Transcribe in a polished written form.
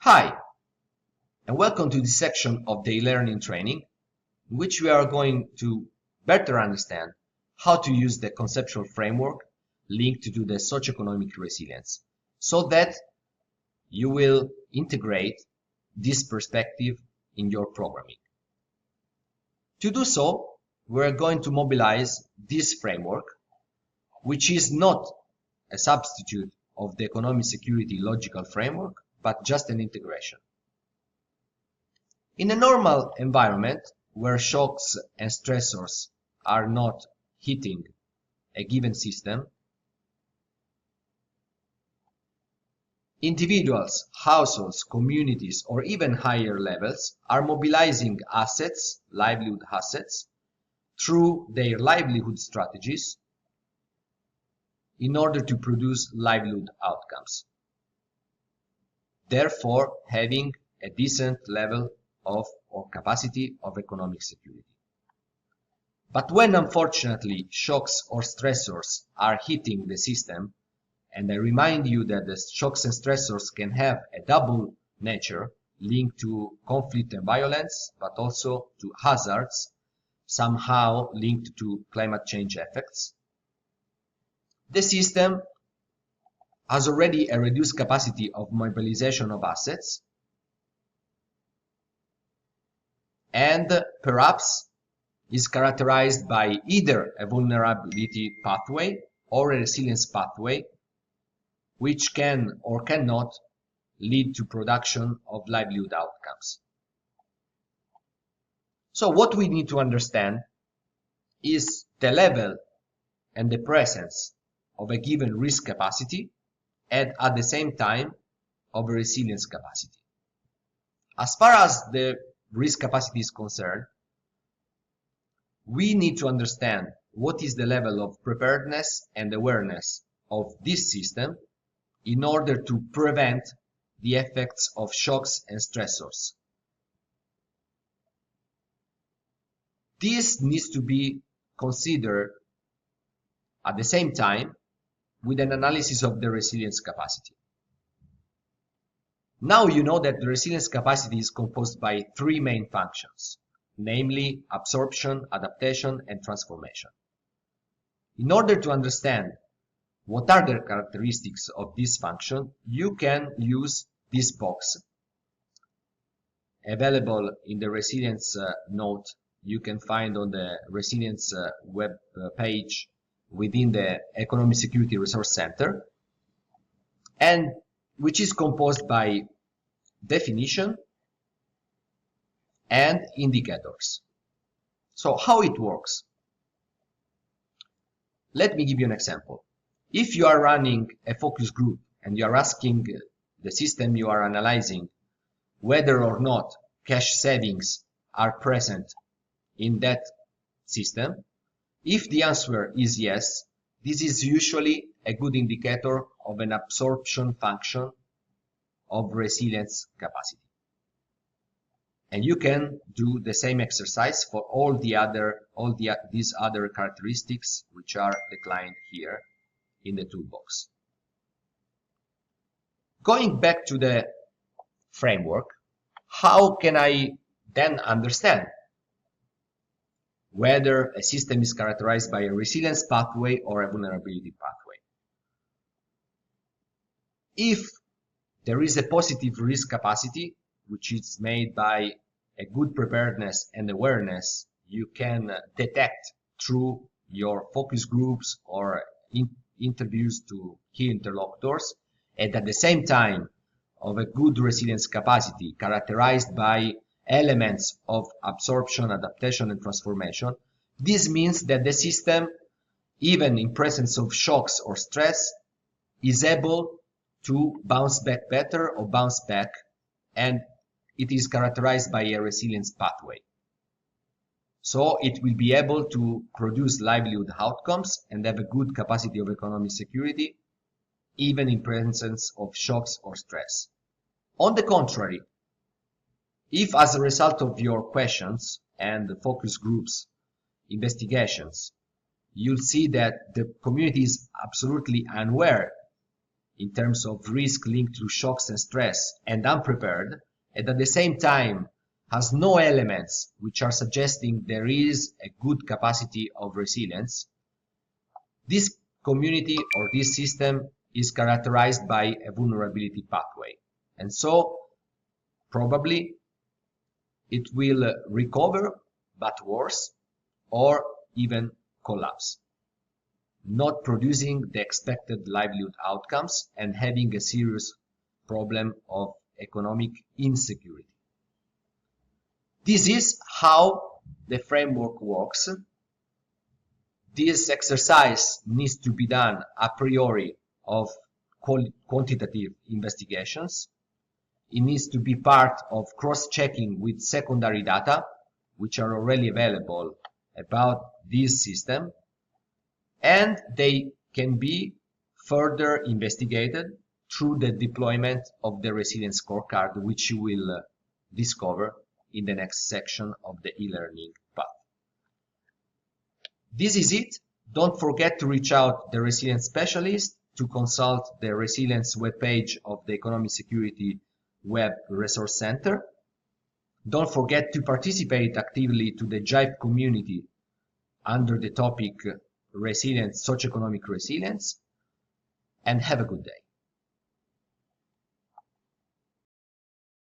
Hi, and welcome to this section of the e-learning training, in which we are going to better understand how to use the conceptual framework linked to the socioeconomic resilience, so that you will integrate this perspective in your programming. To do so, we are going to mobilize this framework, which is not a substitute of the economic security logical framework, but just an integration. In a normal environment where shocks and stressors are not hitting a given system, individuals, households, communities, or even higher levels are mobilizing assets, livelihood assets, through their livelihood strategies in order to produce livelihood outcomes, therefore having a decent level of or capacity of economic security. But when unfortunately shocks or stressors are hitting the system, and I remind you that the shocks and stressors can have a double nature linked to conflict and violence, but also to hazards somehow linked to climate change effects, the system has already a reduced capacity of mobilization of assets, and perhaps is characterized by either a vulnerability pathway or a resilience pathway, which can or cannot lead to production of livelihood outcomes. So what we need to understand is the level and the presence of a given risk capacity and at the same time of a resilience capacity. As far as the risk capacity is concerned, we need to understand what is the level of preparedness and awareness of this system in order to prevent the effects of shocks and stressors. This needs to be considered at the same time with an analysis of the resilience capacity. Now you know that the resilience capacity is composed by three main functions, namely absorption, adaptation, and transformation. In order to understand what are the characteristics of this function, you can use this box available in the resilience note you can find on the resilience web page within the Economic Security Resource Center, and which is composed by definition and indicators. So how it works? Let me give you an example. If you are running a focus group and you are asking the system you are analyzing whether or not cash savings are present in that system, if the answer is yes, this is usually a good indicator of an absorption function of resilience capacity. And you can do the same exercise for these other characteristics which are declined here in the toolbox. Going back to the framework, how can I then understand whether a system is characterized by a resilience pathway or a vulnerability pathway? If there is a positive risk capacity, which is made by a good preparedness and awareness, you can detect through your focus groups or interviews to key interlocutors, and at the same time of a good resilience capacity characterized by elements of absorption, adaptation, and transformation. This means that the system, even in presence of shocks or stress, is able to bounce back better or bounce back, and it is characterized by a resilience pathway. So it will be able to produce livelihood outcomes and have a good capacity of economic security, even in presence of shocks or stress. On the contrary, if as a result of your questions and the focus groups investigations, you'll see that the community is absolutely unaware in terms of risk linked to shocks and stress and unprepared, and at the same time has no elements which are suggesting there is a good capacity of resilience, this community or this system is characterized by a vulnerability pathway. And so probably it will recover, but worse, or even collapse, not producing the expected livelihood outcomes and having a serious problem of economic insecurity. This is how the framework works. This exercise needs to be done a priori of quantitative investigations. It needs to be part of cross-checking with secondary data, which are already available about this system, and they can be further investigated through the deployment of the resilience scorecard, which you will discover in the next section of the e-learning path. This is it. Don't forget to reach out to the resilience specialist, to consult the resilience webpage of the Economic Security Web Resource Center. Don't forget to participate actively to the JIPE community under the topic Resilience, Socioeconomic Resilience, and have a good day.